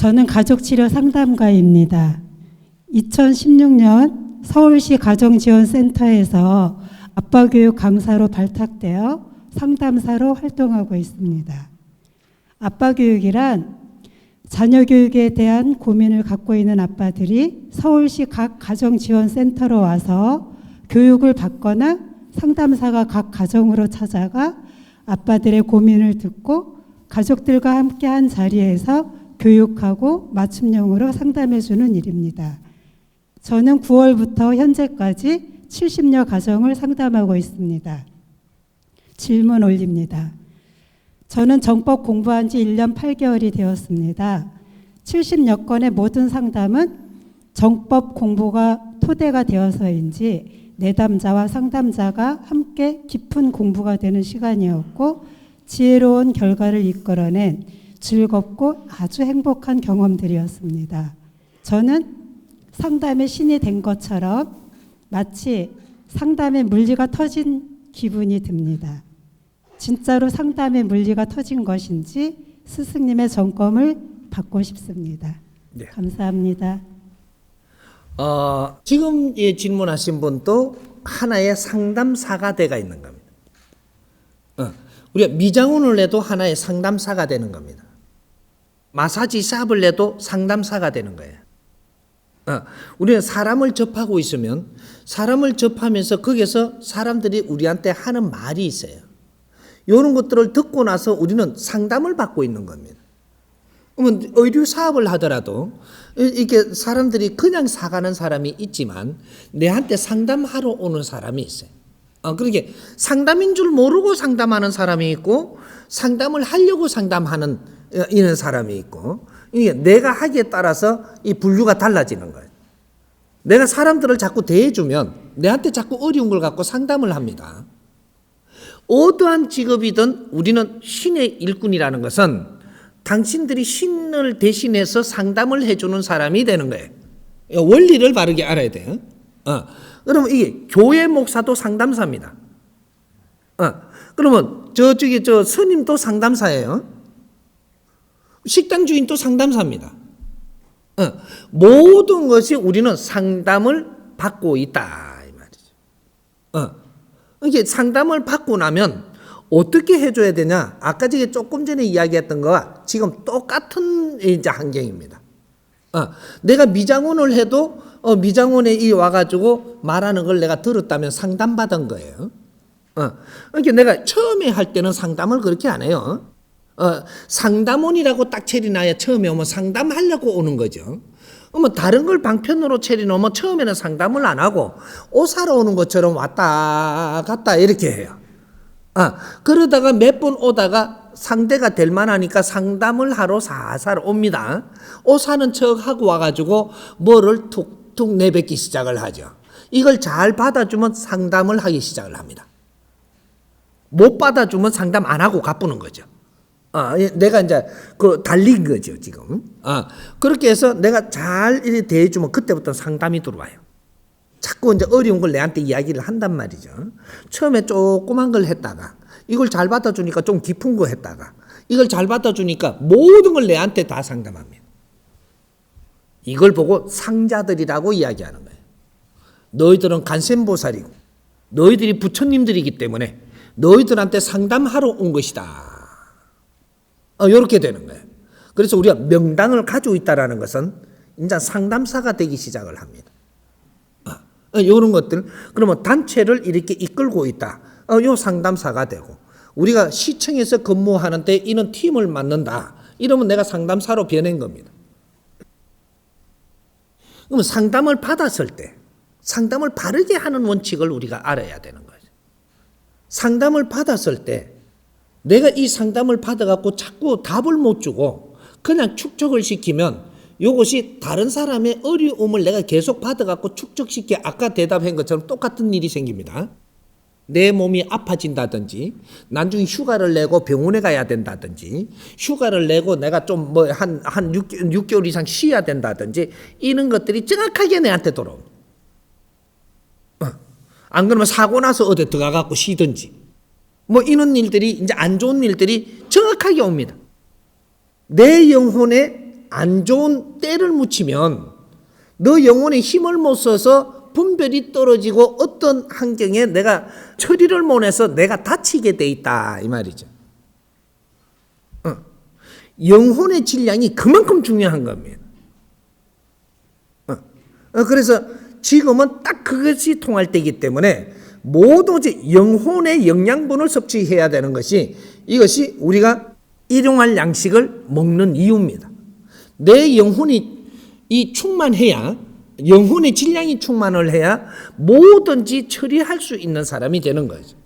저는 가족치료 상담가입니다. 2016년 서울시 가정지원센터에서 아빠교육 강사로 발탁되어 상담사로 활동하고 있습니다. 아빠교육이란 자녀교육에 대한 고민을 갖고 있는 아빠들이 서울시 각 가정지원센터로 와서 교육을 받거나 상담사가 각 가정으로 찾아가 아빠들의 고민을 듣고 가족들과 함께한 자리에서 교육하고 맞춤형으로 상담해주는 일입니다. 저는 9월부터 현재까지 70여 가정을 상담하고 있습니다. 질문 올립니다. 저는 정법 공부한 지 1년 8개월이 되었습니다. 70여 건의 모든 상담은 정법 공부가 토대가 되어서인지 내담자와 상담자가 함께 깊은 공부가 되는 시간이었고 지혜로운 결과를 이끌어낸 즐겁고 아주 행복한 경험들이었습니다. 저는 상담의 신이 된 것처럼 마치 상담의 물리가 터진 기분이 듭니다. 진짜로 상담의 물리가 터진 것인지 스승님의 점검을 받고 싶습니다. 네. 감사합니다. 지금 질문하신 분도 하나의 상담사가 돼가 있는 겁니다. 우리가 미장원을 내도 하나의 상담사가 되는 겁니다. 마사지 샵을 내도 상담사가 되는 거예요. 우리는 사람을 접하고 있으면 사람을 접하면서 거기서 사람들이 우리한테 하는 말이 있어요. 이런 것들을 듣고 나서 우리는 상담을 받고 있는 겁니다. 그러면 의류 사업을 하더라도 이게 사람들이 그냥 사가는 사람이 있지만 내한테 상담하러 오는 사람이 있어요. 그렇게 상담인 줄 모르고 상담하는 사람이 있고 상담을 하려고 상담하는 이런 사람이 있고 이게 내가 하기에 따라서 이 분류가 달라지는 거예요. 내가 사람들을 자꾸 대해주면 내한테 자꾸 어려운 걸 갖고 상담을 합니다. 어떠한 직업이든 우리는 신의 일꾼이라는 것은 당신들이 신을 대신해서 상담을 해주는 사람이 되는 거예요. 원리를 바르게 알아야 돼요. 그러면 이게 교회 목사도 상담사입니다. 그러면 저 스님도 상담사예요. 식당 주인도 상담사입니다. 모든 것이 우리는 상담을 받고 있다 이 말이죠. 이게 상담을 받고 나면 어떻게 해줘야 되냐? 아까 조금 전에 이야기했던 거와 지금 똑같은 이제 환경입니다. 내가 미장원을 해도 미장원에 와가지고 말하는 걸 내가 들었다면 상담받은 거예요. 그러니까 내가 처음에 할 때는 상담을 그렇게 안 해요. 상담원이라고 딱 체리나야 처음에 오면 상담하려고 오는 거죠. 다른 걸 방편으로 체리놓으면 처음에는 상담을 안 하고 옷 사러 오는 것처럼 왔다 갔다 이렇게 해요. 그러다가 몇 번 오다가 상대가 될 만하니까 상담을 하러 살살 옵니다. 옷 사는 척 하고 와가지고 뭐를 툭툭 내뱉기 시작을 하죠. 이걸 잘 받아주면 상담을 하기 시작을 합니다. 못 받아주면 상담 안 하고 가쁘는 거죠. 내가 이제 달린 거죠, 지금. 그렇게 해서 내가 잘 이렇게 대해주면 그때부터 상담이 들어와요. 자꾸 이제 어려운 걸 내한테 이야기를 한단 말이죠. 처음에 조그만 걸 했다가 이걸 잘 받아주니까 좀 깊은 거 했다가 이걸 잘 받아주니까 모든 걸 내한테 다 상담합니다. 이걸 보고 상자들이라고 이야기하는 거예요. 너희들은 간센보살이고 너희들이 부처님들이기 때문에 너희들한테 상담하러 온 것이다. 이렇게 되는 거예요. 그래서 우리가 명당을 가지고 있다는 것은 이제 상담사가 되기 시작을 합니다. 이런 것들, 그러면 단체를 이렇게 이끌고 있다. 요 상담사가 되고, 우리가 시청에서 근무하는데 이런 팀을 맡는다. 이러면 내가 상담사로 변한 겁니다. 그러면 상담을 받았을 때, 상담을 바르게 하는 원칙을 우리가 알아야 되는 거죠. 상담을 받았을 때, 내가 이 상담을 받아갖고 자꾸 답을 못 주고 그냥 축적을 시키면 이것이 다른 사람의 어려움을 내가 계속 받아갖고 축적시켜 아까 대답한 것처럼 똑같은 일이 생깁니다. 내 몸이 아파진다든지 나중에 휴가를 내고 병원에 가야 된다든지 휴가를 내고 내가 좀 한 6개월 이상 쉬어야 된다든지 이런 것들이 정확하게 내한테 돌아옵니다. 안 그러면 사고 나서 어디 들어가갖고 쉬든지 이런 일들이 이제 안 좋은 일들이 정확하게 옵니다. 내 영혼에 안 좋은 때를 묻히면 너 영혼에 힘을 못 써서 분별이 떨어지고 어떤 환경에 내가 처리를 못해서 내가 다치게 돼 있다 이 말이죠. 영혼의 질량이 그만큼 중요한 겁니다. 그래서 지금은 딱 그것이 통할 때이기 때문에 모두 영혼의 영양분을 섭취해야 되는 것이 이것이 우리가 일용할 양식을 먹는 이유입니다. 내 영혼이 충만해야 영혼의 질량이 충만을 해야 뭐든지 처리할 수 있는 사람이 되는 거죠.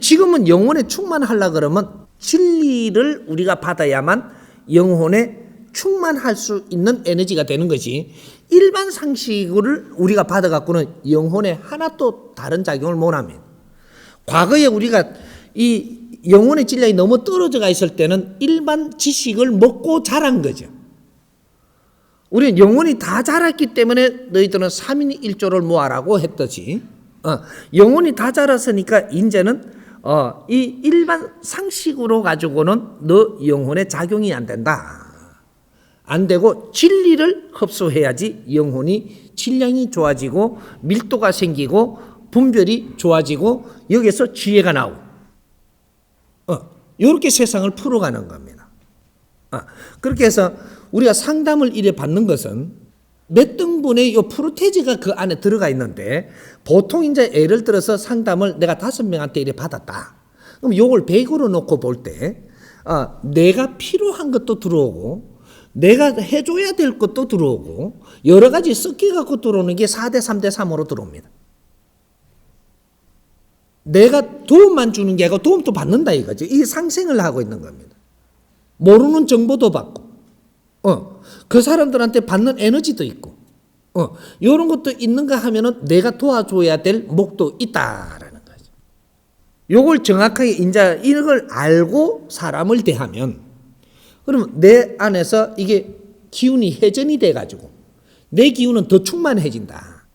지금은 영혼에 충만하려고 그러면 진리를 우리가 받아야만 영혼에 충만할 수 있는 에너지가 되는 것이 일반 상식을 우리가 받아갖고는 영혼에 하나도 다른 작용을 못합니다. 과거에 우리가 이 영혼의 질량이 너무 떨어져가 있을 때는 일반 지식을 먹고 자란 거죠. 우리는 영혼이 다 자랐기 때문에 너희들은 3인 1조를 모아라고 했듯이 영혼이 다 자랐으니까 이제는 이 일반 상식으로 가지고는 너 영혼에 작용이 안 된다. 안 되고 진리를 흡수해야지 영혼이 질량이 좋아지고 밀도가 생기고 분별이 좋아지고 여기서 지혜가 나오고 이렇게 세상을 풀어가는 겁니다. 그렇게 해서 우리가 상담을 이래 받는 것은 몇 등분의 요 프로테지가 그 안에 들어가 있는데 보통 이제 예를 들어서 상담을 내가 5명한테 이래 받았다. 그럼 요걸 100으로 놓고 볼 때 내가 필요한 것도 들어오고 내가 해줘야 될 것도 들어오고 여러 가지 섞여갖고 들어오는 게 4대 3대 3으로 들어옵니다. 내가 도움만 주는 게 아니고 도움도 받는다 이거죠. 이 상생을 하고 있는 겁니다. 모르는 정보도 받고 그 사람들한테 받는 에너지도 있고 이런 것도 있는가 하면은 내가 도와줘야 될 목도 있다라는 거죠. 요걸 정확하게 이제 이걸 알고 사람을 대하면 그러면 내 안에서 이게 기운이 회전이 돼가지고 내 기운은 더 충만해진다.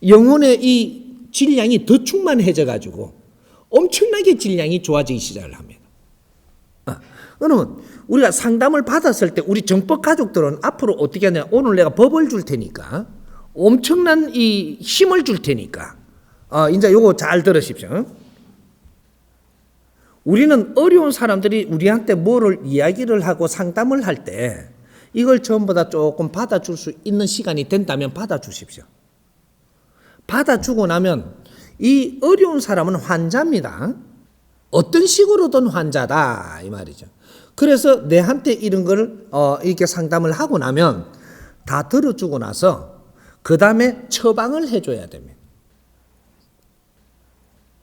영혼의 이 질량이 더 충만해져가지고 엄청나게 질량이 좋아지기 시작을 합니다. 그러면 우리가 상담을 받았을 때 우리 정법 가족들은 앞으로 어떻게 하냐? 오늘 내가 법을 줄 테니까 엄청난 이 힘을 줄 테니까 이제 요거 잘 들으십시오. 우리는 어려운 사람들이 우리한테 뭐를 이야기를 하고 상담을 할 때 이걸 전부 다 조금 받아줄 수 있는 시간이 된다면 받아주십시오. 받아주고 나면 이 어려운 사람은 환자입니다. 어떤 식으로든 환자다 이 말이죠. 그래서 내한테 이런 걸 이렇게 상담을 하고 나면 다 들어주고 나서 그 다음에 처방을 해줘야 됩니다.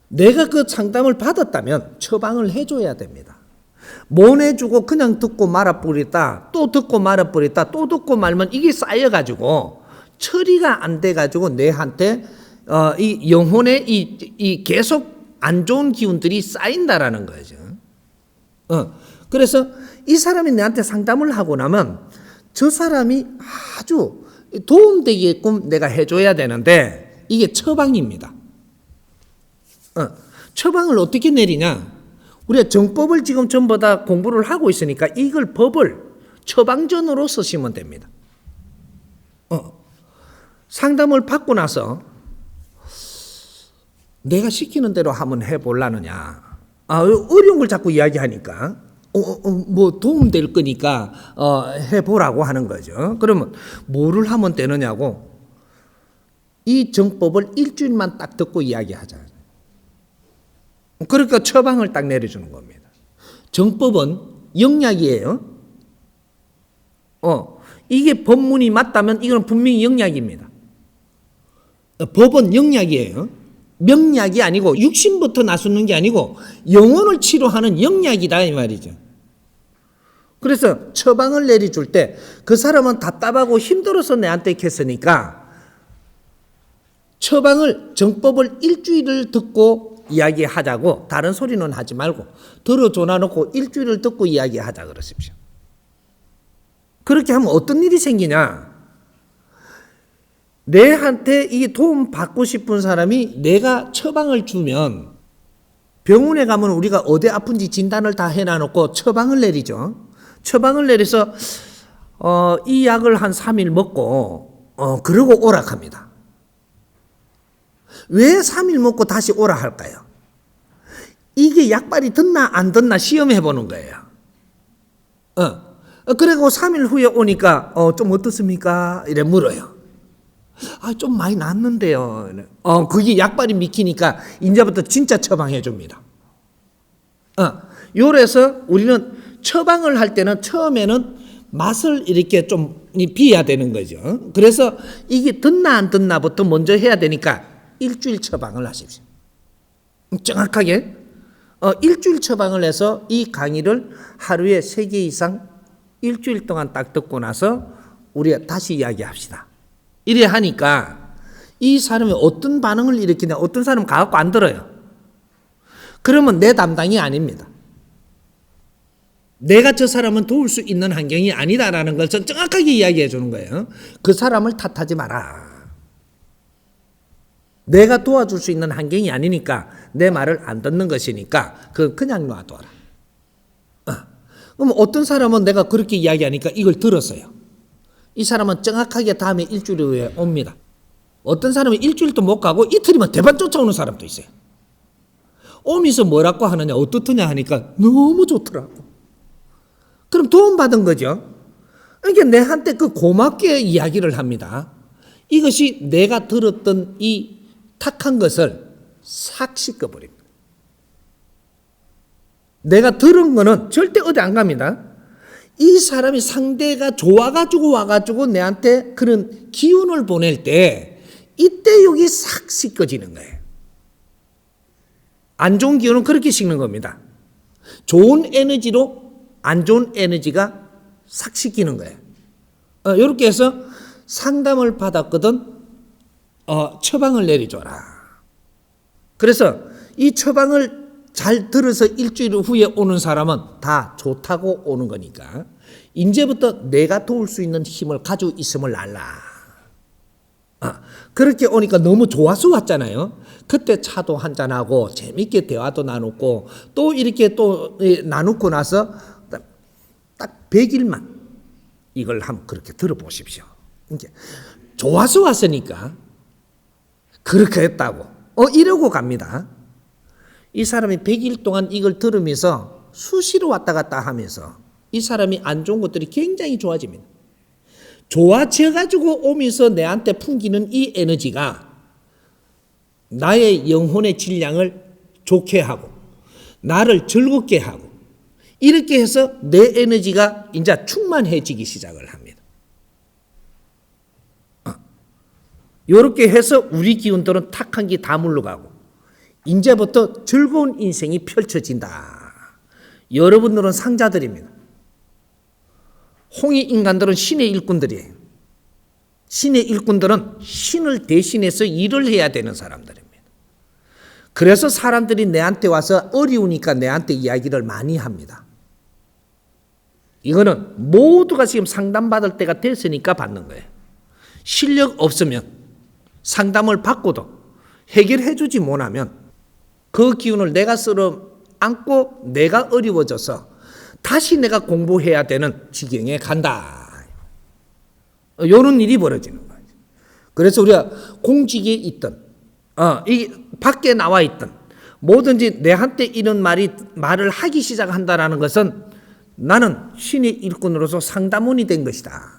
내가 그 상담을 받았다면 처방을 해줘야 됩니다. 못 해주고 그냥 듣고 말아버렸다 또 듣고 말아버렸다 또 듣고 말면 이게 쌓여가지고 처리가 안 돼가지고 내한테 이 영혼에 이 계속 안 좋은 기운들이 쌓인다라는 거죠. 그래서 이 사람이 내한테 상담을 하고 나면 저 사람이 아주 도움되게끔 내가 해줘야 되는데 이게 처방입니다. 처방을 어떻게 내리냐? 우리가 정법을 지금 전부 다 공부를 하고 있으니까 이걸 법을 처방전으로 쓰시면 됩니다. 상담을 받고 나서 내가 시키는 대로 한번 해보려느냐. 어려운 걸 자꾸 이야기하니까 뭐 도움될 거니까 해보라고 하는 거죠. 그러면 뭐를 하면 되느냐고 이 정법을 일주일만 딱 듣고 이야기하자. 그러니까 처방을 딱 내려주는 겁니다. 정법은 영약이에요. 이게 법문이 맞다면 이건 분명히 영약입니다. 법은 영약이에요. 명약이 아니고 육신부터 나서는 게 아니고 영혼을 치료하는 영약이다 이 말이죠. 그래서 처방을 내려줄 때 그 사람은 답답하고 힘들어서 내한테 했으니까 처방을 정법을 일주일을 듣고 이야기하자고 다른 소리는 하지 말고 들어줘놔 놓고 일주일을 듣고 이야기하자 그러십시오. 그렇게 하면 어떤 일이 생기냐? 내한테 이 도움 받고 싶은 사람이 내가 처방을 주면 병원에 가면 우리가 어디 아픈지 진단을 다 해놔놓고 처방을 내리죠. 처방을 내려서 이 약을 한 3일 먹고 그러고 오라 합니다. 왜 3일 먹고 다시 오라 할까요? 이게 약발이 듣나 안 듣나 시험해 보는 거예요. 그리고 3일 후에 오니까 좀 어떻습니까? 이래 물어요. 좀 많이 낫는데요. 그게 약발이 믿기니까 이제부터 진짜 처방해 줍니다. 요래서 우리는 처방을 할 때는 처음에는 맛을 이렇게 좀 비해야 되는 거죠. 그래서 이게 듣나 안 듣나부터 먼저 해야 되니까 일주일 처방을 하십시오. 정확하게 일주일 처방을 해서 이 강의를 하루에 3개 이상 일주일 동안 딱 듣고 나서 우리가 다시 이야기합시다. 이래 하니까 이 사람이 어떤 반응을 일으키냐, 어떤 사람은 가갖고 안 들어요. 그러면 내 담당이 아닙니다. 내가 저 사람은 도울 수 있는 환경이 아니다라는 걸 정확하게 이야기해 주는 거예요. 그 사람을 탓하지 마라. 내가 도와줄 수 있는 환경이 아니니까 내 말을 안 듣는 것이니까 그냥 놔둬라. 그럼 어떤 사람은 내가 그렇게 이야기하니까 이걸 들었어요. 이 사람은 정확하게 다음에 일주일 후에 옵니다. 어떤 사람은 일주일도 못 가고 이틀이면 대반 쫓아오는 사람도 있어요. 오면서 뭐라고 하느냐, 어떻더냐 하니까 너무 좋더라고. 그럼 도움받은 거죠. 그러니까 내한테 고맙게 이야기를 합니다. 이것이 내가 들었던 이 탁한 것을 싹 씻어버립니다. 내가 들은 거는 절대 어디 안 갑니다. 이 사람이 상대가 좋아가지고 와가지고 내한테 그런 기운을 보낼 때 이때 여기 싹 씻겨지는 거예요. 안 좋은 기운은 그렇게 씻는 겁니다. 좋은 에너지로 안 좋은 에너지가 싹 씻기는 거예요. 이렇게 해서 상담을 받았거든 처방을 내려줘라. 그래서 이 처방을 잘 들어서 일주일 후에 오는 사람은 다 좋다고 오는 거니까 이제부터 내가 도울 수 있는 힘을 가지고 있음을 알라. 그렇게 오니까 너무 좋아서 왔잖아요. 그때 차도 한잔하고 재밌게 대화도 나누고 또 이렇게 또 나누고 나서 딱 100일만 이걸 한번 그렇게 들어보십시오. 이제 좋아서 왔으니까 그렇게 했다고 이러고 갑니다. 이 사람이 100일 동안 이걸 들으면서 수시로 왔다 갔다 하면서 이 사람이 안 좋은 것들이 굉장히 좋아집니다. 좋아져가지고 오면서 내한테 풍기는 이 에너지가 나의 영혼의 질량을 좋게 하고 나를 즐겁게 하고 이렇게 해서 내 에너지가 이제 충만해지기 시작을 합니다. 이렇게 해서 우리 기운들은 탁한 게 다 물러가고 이제부터 즐거운 인생이 펼쳐진다. 여러분들은 상자들입니다. 홍익 인간들은 신의 일꾼들이에요. 신의 일꾼들은 신을 대신해서 일을 해야 되는 사람들입니다. 그래서 사람들이 내한테 와서 어려우니까 내한테 이야기를 많이 합니다. 이거는 모두가 지금 상담받을 때가 됐으니까 받는 거예요. 실력 없으면 상담을 받고도 해결해 주지 못하면 그 기운을 내가 쓸어 안고 내가 어려워져서 다시 내가 공부해야 되는 지경에 간다. 이런 일이 벌어지는 거예요. 그래서 우리가 공직에 있든 이 밖에 나와 있든 뭐든지 내한테 이런 말을 하기 시작한다라는 것은 나는 신의 일꾼으로서 상담원이 된 것이다.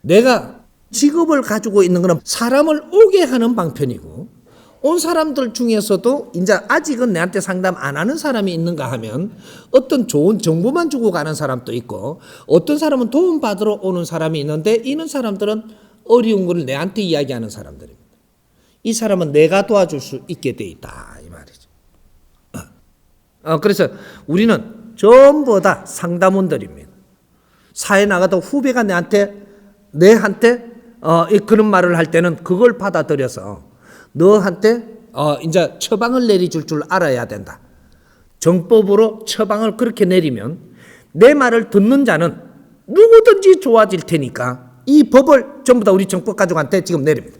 내가 직업을 가지고 있는 것은 사람을 오게 하는 방편이고 온 사람들 중에서도 이제 아직은 내한테 상담 안 하는 사람이 있는가 하면 어떤 좋은 정보만 주고 가는 사람도 있고 어떤 사람은 도움 받으러 오는 사람이 있는데 이런 사람들은 어려운 것을 내한테 이야기하는 사람들입니다. 이 사람은 내가 도와줄 수 있게 돼 있다 이 말이죠. 그래서 우리는 전부 다 상담원들입니다. 사회 나가도 후배가 내한테 그런 말을 할 때는 그걸 받아들여서 너한테 이제 처방을 내려줄 줄 알아야 된다. 정법으로 처방을 그렇게 내리면 내 말을 듣는 자는 누구든지 좋아질 테니까 이 법을 전부 다 우리 정법 가족한테 지금 내립니다.